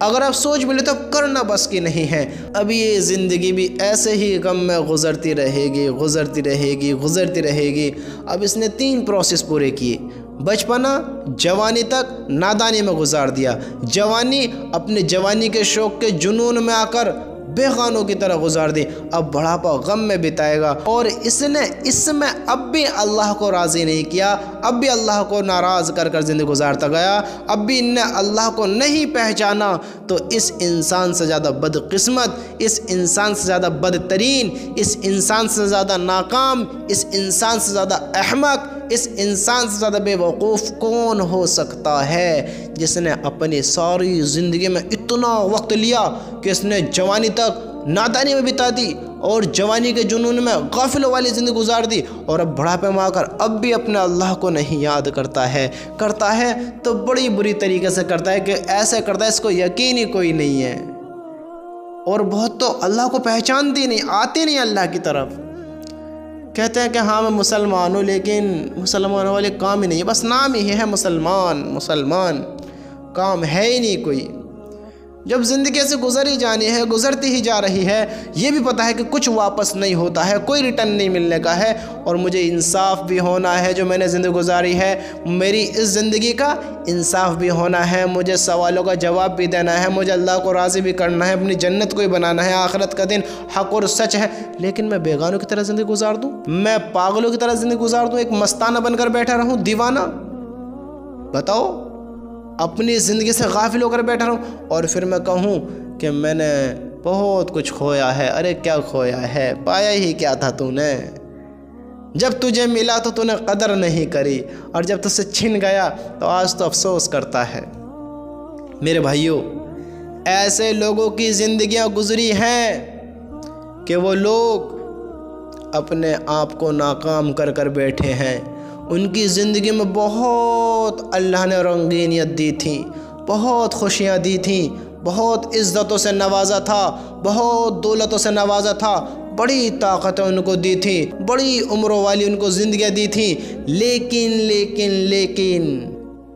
اگر آپ سوچ بھی لیں تو کرنا بس کی نہیں ہے۔ اب یہ زندگی بھی ایسے ہی غم میں گزرتی رہے گی، گزرتی رہے گی، گزرتی رہے گی۔ اب اس نے 3 پروسیس پورے کیے، بچپنا، جوانی تک نادانی میں گزار دیا، جوانی اپنے جوانی کے شوق کے جنون میں آ کر بے غانوں کی طرح گزار دی، اب بڑھاپا غم میں بتائے گا، اور اس نے اس میں اب بھی اللہ کو راضی نہیں کیا، اب بھی اللہ کو ناراض کر کر زندگی گزارتا گیا، اب بھی ان نے اللہ کو نہیں پہچانا، تو اس انسان سے زیادہ بدقسمت، اس انسان سے زیادہ بدترین، اس انسان سے زیادہ ناکام، اس انسان سے زیادہ احمق، اس انسان سے زیادہ بے وقوف کون ہو سکتا ہے جس نے اپنی ساری زندگی میں اتنا وقت لیا کہ اس نے جوانی تک نادانی میں بتا دی اور جوانی کے جنون میں غافلوں والی زندگی گزار دی، اور اب بڑھاپے میں آ کر اب بھی اپنے اللہ کو نہیں یاد کرتا ہے تو بڑی بری طریقے سے کرتا ہے کہ ایسے کرتا ہے اس کو یقین ہی کوئی نہیں ہے، اور بہت تو اللہ کو پہچانتی نہیں، آتی نہیں اللہ کی طرف، کہتے ہیں کہ ہاں میں مسلمان ہوں، لیکن مسلمانوں والے کام ہی نہیں ہے، بس نام ہی ہے مسلمان، کام ہے ہی نہیں کوئی۔ جب زندگی سے گزرتی ہی جا رہی ہے، یہ بھی پتہ ہے کہ کچھ واپس نہیں ہوتا ہے، کوئی ریٹرن نہیں ملنے کا ہے، اور مجھے انصاف بھی ہونا ہے، جو میں نے زندگی گزاری ہے میری اس زندگی کا انصاف بھی ہونا ہے، مجھے سوالوں کا جواب بھی دینا ہے، مجھے اللہ کو راضی بھی کرنا ہے، اپنی جنت کو ہی بنانا ہے، آخرت کا دن حق اور سچ ہے، لیکن میں بیگانوں کی طرح زندگی گزار دوں، میں پاگلوں کی طرح زندگی گزار دوں، ایک مستانہ بن کر بیٹھا رہوں، دیوانہ؟ بتاؤ، اپنی زندگی سے غافل ہو کر بیٹھا رہوں، اور پھر میں کہوں کہ میں نے بہت کچھ کھویا ہے۔ ارے کیا کھویا ہے؟ پایا ہی کیا تھا تو نے؟ جب تجھے ملا تو نے قدر نہیں کری، اور جب تجھ سے چھن گیا تو آج تو افسوس کرتا ہے۔ میرے بھائیوں، ایسے لوگوں کی زندگیاں گزری ہیں کہ وہ لوگ اپنے آپ کو ناکام کر کر بیٹھے ہیں، ان کی زندگی میں بہت اللہ نے رنگینیت دی تھی، بہت خوشیاں دی تھیں، بہت عزتوں سے نوازا تھا، بہت دولتوں سے نوازا تھا، بڑی طاقتیں ان کو دی تھی، بڑی عمروں والی ان کو زندگیاں دی تھیں، لیکن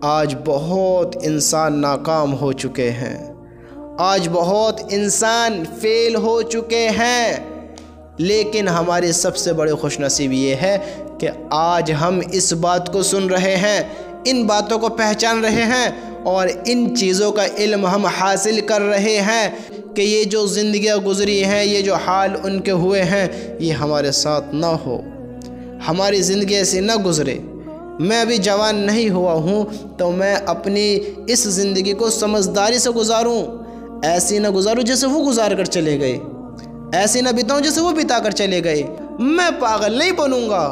آج بہت انسان ناکام ہو چکے ہیں، آج بہت انسان فیل ہو چکے ہیں۔ لیکن ہماری سب سے بڑی خوش نصیبی یہ ہے کہ آج ہم اس بات کو سن رہے ہیں، ان باتوں کو پہچان رہے ہیں، اور ان چیزوں کا علم ہم حاصل کر رہے ہیں کہ یہ جو زندگیاں گزری ہیں، یہ جو حال ان کے ہوئے ہیں، یہ ہمارے ساتھ نہ ہو، ہماری زندگی ایسی نہ گزرے۔ میں ابھی جوان نہیں ہوا ہوں تو میں اپنی اس زندگی کو سمجھداری سے گزاروں، ایسی نہ گزاروں جیسے وہ گزار کر چلے گئے، ایسی نہ بتاؤں جیسے وہ بتا کر چلے گئے۔ میں پاگل نہیں بنوں گا،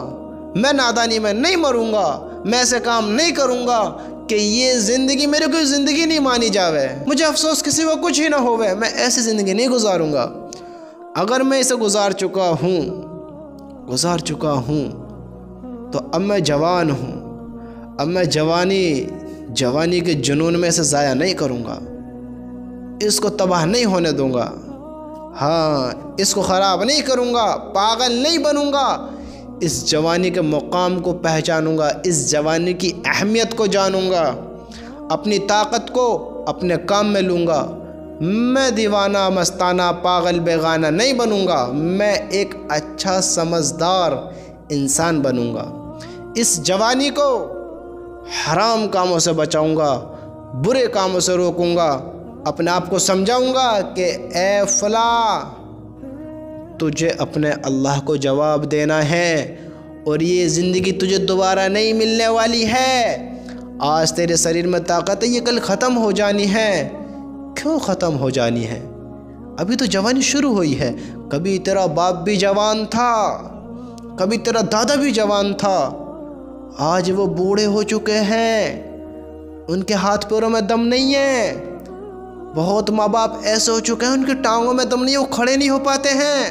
میں نادانی میں نہیں مروں گا، میں ایسے کام نہیں کروں گا کہ یہ زندگی میرے کوئی زندگی نہیں مانی جاوے، مجھے افسوس کسی کو کچھ ہی نہ ہوئے، میں ایسی زندگی نہیں گزاروں گا۔ اگر میں اسے گزار چکا ہوں تو اب میں جوان ہوں، اب میں جوانی کے جنون میں اسے ضائع نہیں کروں گا، اس کو تباہ نہیں ہونے دوں گا، ہاں اس کو خراب نہیں کروں گا، پاگل نہیں بنوں گا، اس جوانی کے مقام کو پہچانوں گا، اس جوانی کی اہمیت کو جانوں گا، اپنی طاقت کو اپنے کام میں لوں گا، میں دیوانہ، مستانہ، پاگل، بیگانہ نہیں بنوں گا، میں ایک اچھا سمجھدار انسان بنوں گا، اس جوانی کو حرام کاموں سے بچاؤں گا، برے کاموں سے روکوں گا، اپنے آپ کو سمجھاؤں گا کہ اے فلاں، تجھے اپنے اللہ کو جواب دینا ہے، اور یہ زندگی تجھے دوبارہ نہیں ملنے والی ہے، آج تیرے شریر میں طاقت ہے، یہ کل ختم ہو جانی ہے۔ کیوں ختم ہو جانی ہے؟ ابھی تو جوانی شروع ہوئی ہے، کبھی تیرا باپ بھی جوان تھا، کبھی تیرا دادا بھی جوان تھا، آج وہ بوڑھے ہو چکے ہیں، ان کے ہاتھ پیروں میں دم نہیں ہے، بہت ماں باپ ایسے ہو چکے ہیں ان کی ٹانگوں میں دم نہیں ہے، وہ کھڑے نہیں ہو پاتے ہیں۔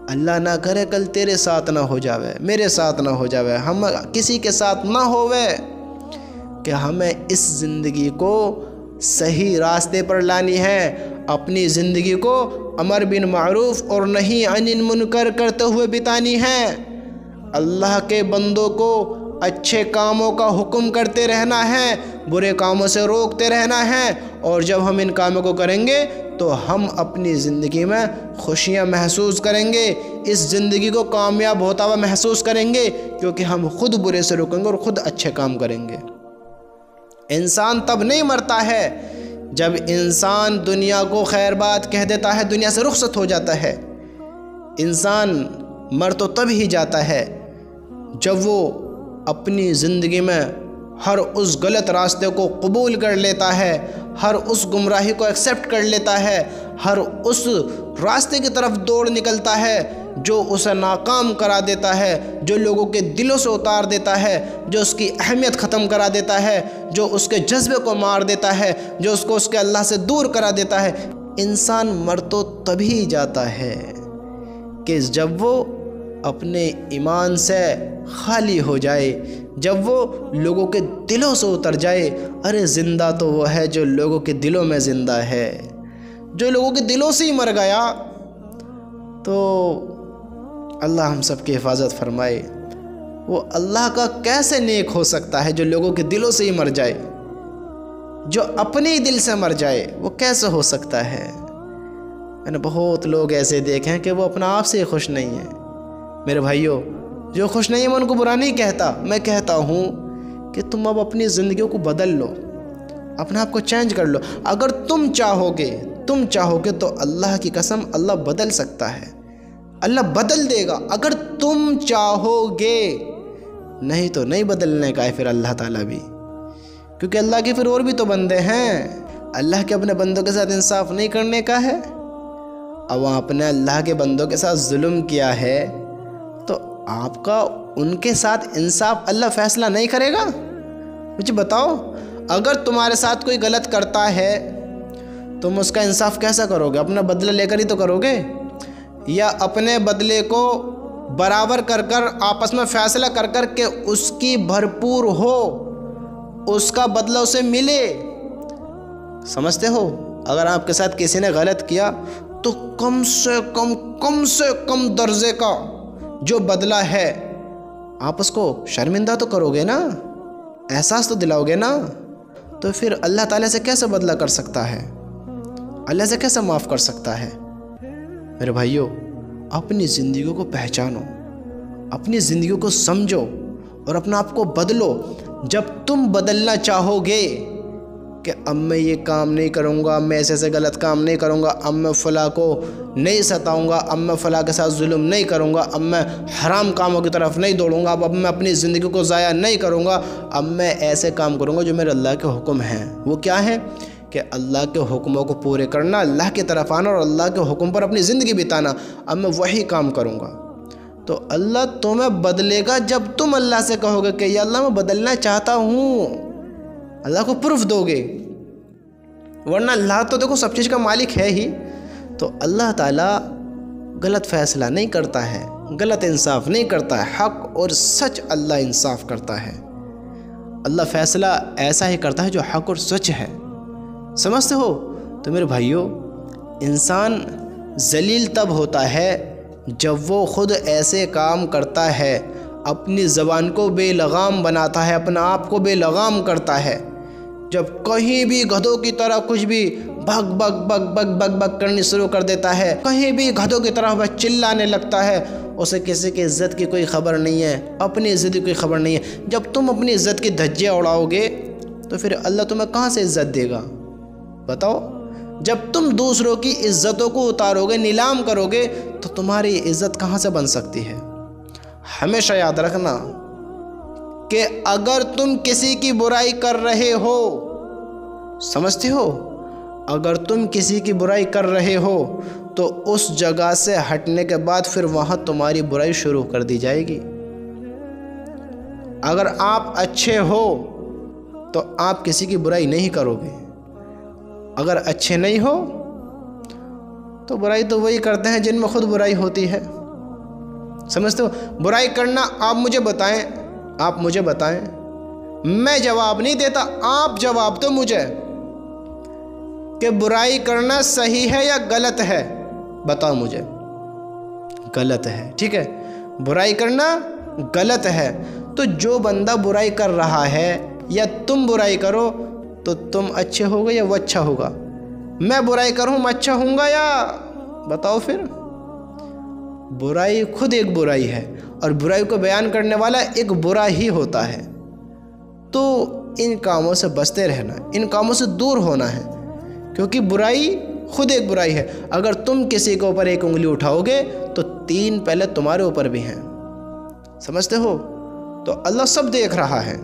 اللہ نہ کرے کل تیرے ساتھ نہ ہو جاوے، میرے ساتھ نہ ہو جاوے، ہم کسی کے ساتھ نہ ہوئے، کہ ہمیں اس زندگی کو صحیح راستے پر لانی ہے، اپنی زندگی کو امر بالمعروف اور نہی عن المنکر کرتے ہوئے بتانی ہے، اللہ کے بندوں کو اچھے کاموں کا حکم کرتے رہنا ہے، برے کاموں سے روکتے رہنا ہے، اور جب ہم ان کاموں کو کریں گے تو ہم اپنی زندگی میں خوشیاں محسوس کریں گے، اس زندگی کو کامیاب ہوتا ہوا محسوس کریں گے، کیونکہ ہم خود برے سے روکیں گے اور خود اچھے کام کریں گے۔ انسان تب نہیں مرتا ہے جب انسان دنیا کو خیر بات کہہ دیتا ہے، دنیا سے رخصت ہو جاتا ہے۔ انسان مر تو تب ہی جاتا ہے جب وہ اپنی زندگی میں ہر اس غلط راستے کو قبول کر لیتا ہے، ہر اس گمراہی کو ایکسیپٹ کر لیتا ہے، ہر اس راستے کی طرف دوڑ نکلتا ہے جو اسے ناکام کرا دیتا ہے، جو لوگوں کے دلوں سے اتار دیتا ہے، جو اس کی اہمیت ختم کرا دیتا ہے، جو اس کے جذبے کو مار دیتا ہے، جو اس کو اس کے اللہ سے دور کرا دیتا ہے۔ انسان مر تو تبھی جاتا ہے کہ جب وہ اپنے ایمان سے خالی ہو جائے، جب وہ لوگوں کے دلوں سے اتر جائے۔ ارے زندہ تو وہ ہے جو لوگوں کے دلوں میں زندہ ہے، جو لوگوں کے دلوں سے ہی مر گیا۔ تو اللہ ہم سب کی حفاظت فرمائے۔ وہ اللہ کا کیسے نیک ہو سکتا ہے جو لوگوں کے دلوں سے ہی مر جائے، جو اپنے ہی دل سے مر جائے، وہ کیسے ہو سکتا ہے؟ میں نے بہت لوگ ایسے دیکھے ہیں کہ وہ اپنا آپ سے ہی خوش نہیں ہیں۔ میرے بھائیوں، جو خوش نہیں ہے میں ان کو برا نہیں کہتا، میں کہتا ہوں کہ تم اب اپنی زندگیوں کو بدل لو، اپنے آپ کو چینج کر لو۔ اگر تم چاہو گے تو اللہ کی قسم اللہ بدل سکتا ہے، اللہ بدل دے گا اگر تم چاہو گے، نہیں تو نہیں بدلنے کا ہے پھر اللہ تعالیٰ بھی، کیونکہ اللہ کے پھر اور بھی تو بندے ہیں۔ اللہ کے اپنے بندوں کے ساتھ انصاف نہیں کرنے کا ہے، اب آپ نے اللہ کے بندوں کے ساتھ ظلم کیا ہے تو آپ کا ان کے ساتھ انصاف اللہ فیصلہ نہیں کرے گا؟ مجھے بتاؤ، اگر تمہارے ساتھ کوئی غلط کرتا ہے تم اس کا انصاف کیسا کرو گے؟ اپنا بدلہ لے کر ہی تو کرو گے، یا اپنے بدلے کو برابر کر کر آپس میں فیصلہ کر کر کہ اس کی بھرپور ہو، اس کا بدلہ اسے ملے۔ سمجھتے ہو؟ اگر آپ کے ساتھ کسی نے غلط کیا تو کم سے کم درجے کا جو بدلہ ہے آپ اس کو شرمندہ تو کرو گے نا، احساس تو دلاؤ گے نا۔ تو پھر اللہ تعالیٰ سے کیسے بدلہ کر سکتا ہے؟ اللہ سے کیسے معاف کر سکتا ہے؟ میرے بھائیوں، اپنی زندگیوں کو پہچانو، اپنی زندگیوں کو سمجھو اور اپنا آپ کو بدلو۔ جب تم بدلنا چاہو گے کہ اب میں یہ کام نہیں کروں گا، میں ایسے غلط کام نہیں کروں گا، اب میں فلاں کو نہیں ستاؤں گا، اب میں فلاں کے ساتھ ظلم نہیں کروں گا، اب میں حرام کاموں کی طرف نہیں دوڑوں گا، اب میں اپنی زندگی کو ضائع نہیں کروں گا، اب میں ایسے کام کروں گا جو میرے اللہ کے حکم ہیں۔ وہ کیا ہے؟ کہ اللہ کے حکموں کو پورے کرنا، اللہ کی طرف آنا اور اللہ کے حکم پر اپنی زندگی بتانا۔ اب میں وہی کام کروں گا تو اللہ تمہیں بدلے گا جب تم اللہ سے کہو گے کہ یا اللہ میں بدلنا چاہتا ہوں، اللہ کو پروف دو گے۔ ورنہ اللہ تو دیکھو سب چیز کا مالک ہے ہی، تو اللہ تعالیٰ غلط فیصلہ نہیں کرتا ہے، غلط انصاف نہیں کرتا ہے، حق اور سچ اللہ انصاف کرتا ہے۔ اللہ فیصلہ ایسا ہی کرتا ہے جو حق اور سچ ہے۔ سمجھتے ہو؟ تو میرے بھائیوں، انسان ذلیل تب ہوتا ہے جب وہ خود ایسے کام کرتا ہے، اپنی زبان کو بے لگام بناتا ہے، اپنا آپ کو بے لگام کرتا ہے، جب کہیں بھی گدھوں کی طرح کچھ بھی بھگ بھگ بھگ بھگ بھگ بھگ کرنی شروع کر دیتا ہے، کہیں بھی گدھوں کی طرح وہ چلانے لگتا ہے، اسے کسی کی عزت کی کوئی خبر نہیں ہے، اپنی عزت کی کوئی خبر نہیں ہے۔ جب تم اپنی عزت کی دھجیاں اڑاؤ گے تو پھر اللہ تمہیں کہاں سے عزت دے گا؟ بتاؤ۔ جب تم دوسروں کی عزتوں کو اتارو گے، نیلام کرو گے، تو تمہاری عزت کہاں سے بن سکتی ہے؟ ہمیشہ یاد رکھنا کہ اگر تم کسی کی برائی کر رہے ہو، سمجھتے ہو، اگر تم کسی کی برائی کر رہے ہو تو اس جگہ سے ہٹنے کے بعد پھر وہاں تمہاری برائی شروع کر دی جائے گی۔ اگر آپ اچھے ہو تو آپ کسی کی برائی نہیں کرو گے، اگر اچھے نہیں ہو تو برائی تو وہی کرتے ہیں جن میں خود برائی ہوتی ہے۔ سمجھتے ہو؟ برائی کرنا آپ مجھے بتائیں، میں جواب نہیں دیتا، آپ جواب دو مجھے کہ برائی کرنا صحیح ہے یا غلط ہے؟ بتاؤ مجھے۔ غلط ہے، ٹھیک ہے، برائی کرنا غلط ہے، تو جو بندہ برائی کر رہا ہے یا تم برائی کرو تو تم اچھے ہوگے یا وہ اچھا ہوگا؟ میں برائی کروں میں اچھا ہوں گا یا بتاؤ پھر؟ برائی خود ایک برائی ہے اور برائی کو بیان کرنے والا ایک برا ہی ہوتا ہے۔ تو ان کاموں سے بچتے رہنا، ان کاموں سے دور ہونا ہے، کیونکہ برائی خود ایک برائی ہے۔ اگر تم کسی کے اوپر ایک انگلی اٹھاؤ گے تو 3 پہلے تمہارے اوپر بھی ہیں، سمجھتے ہو؟ تو اللہ سب دیکھ رہا ہے،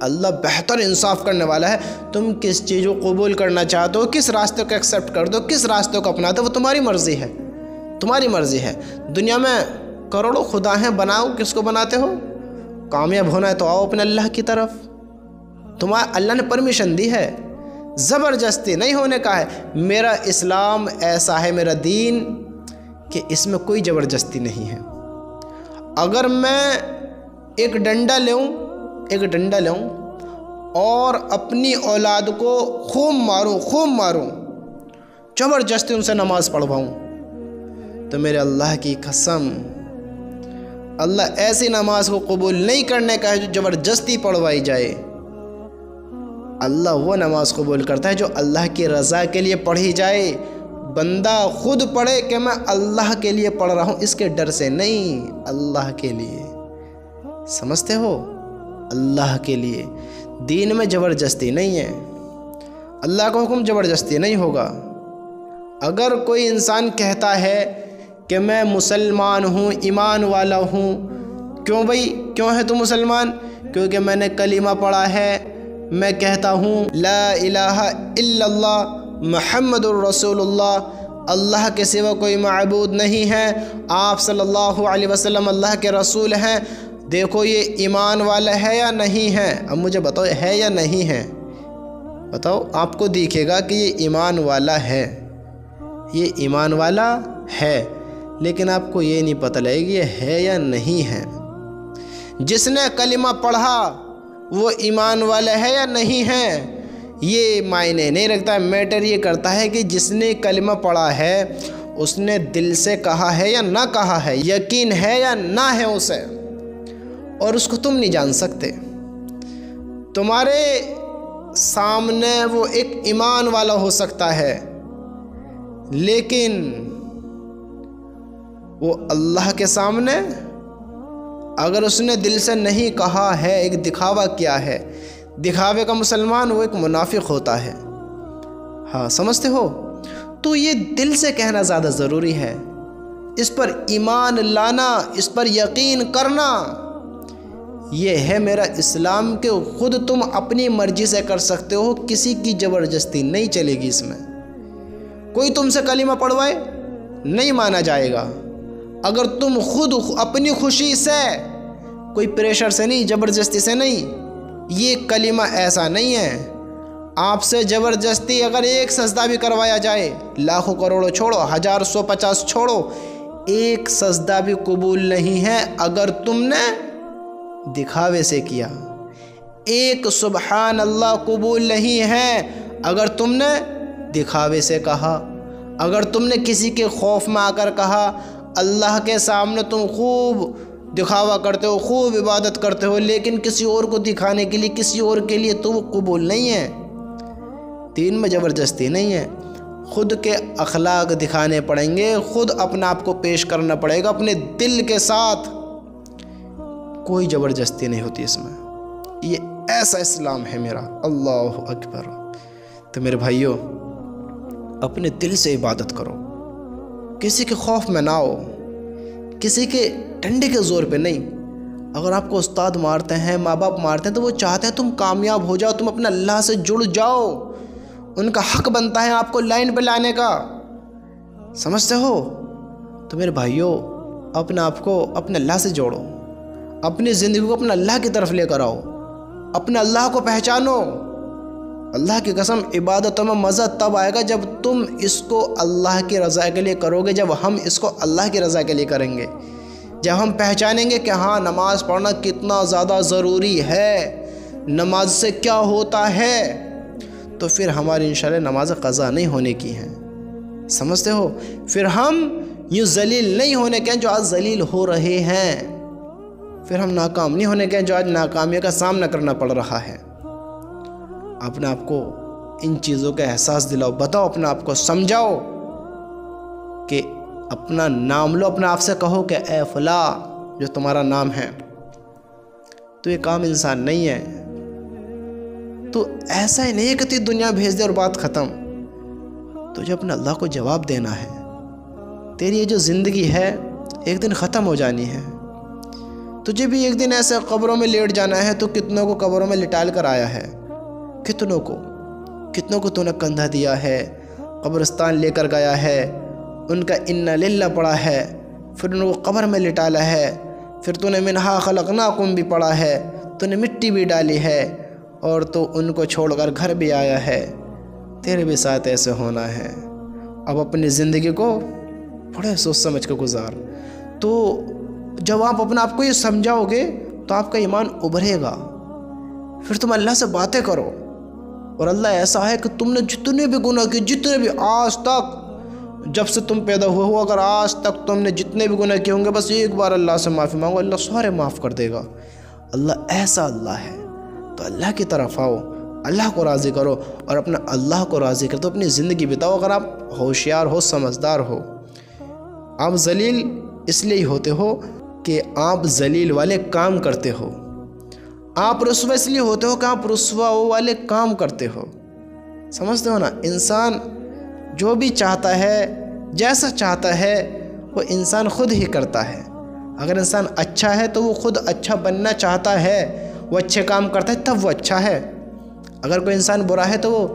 اللہ بہتر انصاف کرنے والا ہے۔ تم کس چیز کو قبول کرنا چاہتے ہو، کس راستے کو ایکسیپٹ کر دو، کس راستے کو اپناتے ہو، وہ تمہاری مرضی ہے، تمہاری مرضی ہے۔ دنیا میں کروڑوں خدا ہیں، بناؤ، کس کو بناتے ہو؟ کامیاب ہونا ہے تو آؤ اپنے اللہ کی طرف، تمہارا اللہ نے پرمیشن دی ہے، زبردستی نہیں ہونے کا ہے۔ میرا اسلام ایسا ہے، میرا دین، کہ اس میں کوئی زبردستی نہیں ہے۔ اگر میں ایک ڈنڈا لوں اور اپنی اولاد کو خوب ماروں، زبردستی ان سے نماز پڑھواؤں، تو میرے اللہ کی قسم، اللہ ایسی نماز کو قبول نہیں کرنے کا ہے جو زبردستی پڑھوائی جائے۔ اللہ وہ نماز قبول کرتا ہے جو اللہ کی رضا کے لیے پڑھی جائے، بندہ خود پڑھے کہ میں اللہ کے لیے پڑھ رہا ہوں، اس کے ڈر سے نہیں، اللہ کے لیے، سمجھتے ہو؟ اللہ کے لیے۔ دین میں زبردستی نہیں ہے، اللہ کا حکم زبردستی نہیں ہوگا۔ اگر کوئی انسان کہتا ہے کہ میں مسلمان ہوں، ایمان والا ہوں، کیوں بھائی، کیوں ہے تو مسلمان؟ کیونکہ میں نے کلمہ پڑھا ہے، میں کہتا ہوں لا الہ الا اللہ محمد الرسول اللہ، اللہ کے سوا کوئی معبود نہیں ہے، آپ صلی اللہ علیہ وسلم اللہ کے رسول ہیں۔ دیکھو یہ ایمان والا ہے یا نہیں ہے؟ اب مجھے بتاؤ ہے یا نہیں ہے؟ بتاؤ، آپ کو دیکھے گا کہ یہ ایمان والا ہے، یہ ایمان والا ہے، لیکن آپ کو یہ نہیں پتہ لگے گا یہ ہے یا نہیں ہے۔ جس نے کلمہ پڑھا وہ ایمان والا ہے یا نہیں ہے، یہ معنی نہیں رکھتا ہے، میٹر یہ کرتا ہے کہ جس نے کلمہ پڑھا ہے اس نے دل سے کہا ہے یا نہ کہا ہے، یقین ہے یا نہ ہے اسے، اور اس کو تم نہیں جان سکتے۔ تمہارے سامنے وہ ایک ایمان والا ہو سکتا ہے، لیکن وہ اللہ کے سامنے اگر اس نے دل سے نہیں کہا ہے، ایک دکھاوا کیا ہے، دکھاوے کا مسلمان وہ ایک منافق ہوتا ہے۔ ہاں سمجھتے ہو؟ تو یہ دل سے کہنا زیادہ ضروری ہے، اس پر ایمان لانا، اس پر یقین کرنا، یہ ہے میرا اسلام کہ خود تم اپنی مرضی سے کر سکتے ہو، کسی کی زبردستی نہیں چلے گی اس میں۔ کوئی تم سے کلمہ پڑھوائے نہیں مانا جائے گا، اگر تم خود اپنی خوشی سے، کوئی پریشر سے نہیں، زبردستی سے نہیں۔ یہ کلمہ ایسا نہیں ہے آپ سے زبردستی اگر ایک سجدہ بھی کروایا جائے، لاکھوں کروڑوں چھوڑو، 1150 چھوڑو، ایک سجدہ بھی قبول نہیں ہے اگر تم نے دکھاوے سے کیا۔ ایک سبحان اللہ قبول نہیں ہے اگر تم نے دکھاوے سے کہا۔ اگر تم نے کسی کے خوف میں آ کر کہا، اللہ کے سامنے تم خوب دکھاوا کرتے ہو، خوب عبادت کرتے ہو، لیکن کسی اور کو دکھانے کے لیے، کسی اور کے لیے، تو وہ قبول نہیں ہے۔ دین میں زبردستی نہیں ہے، خود کے اخلاق دکھانے پڑیں گے، خود اپنا آپ کو پیش کرنا پڑے گا اپنے دل کے ساتھ، کوئی زبردستی نہیں ہوتی اس میں۔ یہ ایسا اسلام ہے میرا، اللہ اکبر۔ تو میرے بھائیوں، اپنے دل سے عبادت کرو، کسی کے خوف میں نہ ہو، کسی کے ڈنڈے کے زور پہ نہیں۔ اگر آپ کو استاد مارتے ہیں، ماں باپ مارتے ہیں، تو وہ چاہتے ہیں تم کامیاب ہو جاؤ، تم اپنے اللہ سے جڑ جاؤ، ان کا حق بنتا ہے آپ کو لائن پہ لانے کا، سمجھتے ہو؟ تو میرے بھائیوں، اپنے آپ کو اپنے اللہ سے جوڑو، اپنی زندگی کو اپنے اللہ کی طرف لے کر آؤ، اپنے اللہ کو پہچانو۔ اللہ کی قسم، عبادتوں میں مزہ تب آئے گا جب تم اس کو اللہ کی رضا کے لیے کرو گے، جب ہم اس کو اللہ کی رضا کے لیے کریں گے، جب ہم پہچانیں گے کہ ہاں نماز پڑھنا کتنا زیادہ ضروری ہے، نماز سے کیا ہوتا ہے، تو پھر ہماری انشاءاللہ نماز قضا نہیں ہونے کی ہیں، سمجھتے ہو؟ پھر ہم یوں ذلیل نہیں ہونے کے ہیں جو آج ذلیل ہو رہے ہیں۔ پھر ہم ناکام نہیں ہونے گئے جو آج ناکامیوں کا سامنا کرنا پڑ رہا ہے۔ اپنے آپ کو ان چیزوں کا احساس دلاؤ، بتاؤ اپنے آپ کو، سمجھاؤ کہ اپنا نام لو، اپنے آپ سے کہو کہ اے فلاں جو تمہارا نام ہے، تو ایک عام انسان نہیں ہے، تو ایسا ہی نہیں ہے کہ تو دنیا بھیج دے اور بات ختم۔ تجھے اپنے اللہ کو جواب دینا ہے۔ تیری یہ جو زندگی ہے ایک دن ختم ہو جانی ہے، تجھے بھی ایک دن ایسے قبروں میں لیٹ جانا ہے۔ تو کتنوں کو قبروں میں لٹال کر آیا ہے، کتنوں کو تو نے کندھا دیا ہے، قبرستان لے کر گیا ہے، ان کا انا للہ پڑھا ہے، پھر ان کو قبر میں لٹالا ہے، پھر تو نے منہا خلقناکم بھی پڑھا ہے، تو نے مٹی بھی ڈالی ہے، اور تو ان کو چھوڑ کر گھر بھی آیا ہے۔ تیرے بھی ساتھ ایسے ہونا ہے۔ اب اپنی زندگی کو بڑے سوچ سمجھ کے گزار۔ تو جب آپ اپنے آپ کو یہ سمجھاؤ گے تو آپ کا ایمان ابھرے گا، پھر تم اللہ سے باتیں کرو۔ اور اللہ ایسا ہے کہ تم نے جتنے بھی گناہ کیے، جتنے بھی آج تک جب سے تم پیدا ہوئے ہو، اگر آج تک تم نے جتنے بھی گناہ کیے ہوں گے، بس ایک بار اللہ سے معافی مانگو، اللہ سارے معاف کر دے گا۔ اللہ ایسا اللہ ہے۔ تو اللہ کی طرف آؤ، اللہ کو راضی کرو، اور اپنا اللہ کو راضی کر تو اپنی زندگی بتاؤ۔ اگر آپ ہوشیار ہو، سمجھدار ہو، آپ ذلیل اس لیے ہوتے ہو کہ آپ ذلیل والے کام کرتے ہو، آپ رسوا اس لیے ہوتے ہو کہ آپ رسوا والے کام کرتے ہو۔ سمجھتے ہو نا؟ انسان جو بھی چاہتا ہے، جیسا چاہتا ہے، وہ انسان خود ہی کرتا ہے۔ اگر انسان اچھا ہے تو وہ خود اچھا بننا چاہتا ہے، وہ اچھے کام کرتا ہے تب وہ اچھا ہے۔ اگر کوئی انسان برا ہے تو وہ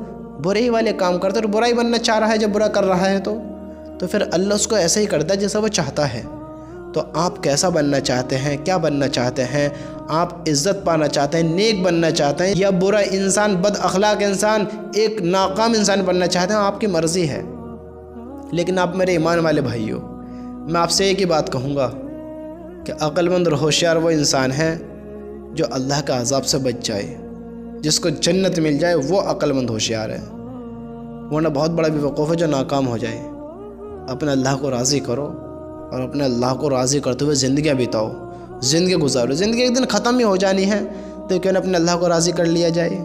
برائی والے کام کرتا ہے، اور برائی بننا چاہ رہا ہے جب برا کر رہا ہے تو پھر اللہ اس کو ایسا ہی کرتا ہے جیسا وہ چاہتا ہے۔ تو آپ کیسا بننا چاہتے ہیں؟ کیا بننا چاہتے ہیں؟ آپ عزت پانا چاہتے ہیں، نیک بننا چاہتے ہیں، یا برا انسان، بد اخلاق انسان، ایک ناکام انسان بننا چاہتے ہیں؟ آپ کی مرضی ہے۔ لیکن آپ میرے ایمان والے بھائیو، میں آپ سے ایک ہی بات کہوں گا کہ عقل مند اور ہوشیار وہ انسان ہے جو اللہ کا عذاب سے بچ جائے، جس کو جنت مل جائے، وہ عقل مند ہوشیار ہے۔ ورنہ بہت بڑا بیوقوف ہے جو ناکام ہو جائے۔ اپنے اللہ کو راضی کرو، اور اپنے اللہ کو راضی کرتے ہوئے زندگیاں بتاؤ، زندگی گزارو۔ زندگی ایک دن ختم ہی ہو جانی ہے، تو کیوں نہ اپنے اللہ کو راضی کر لیا جائے۔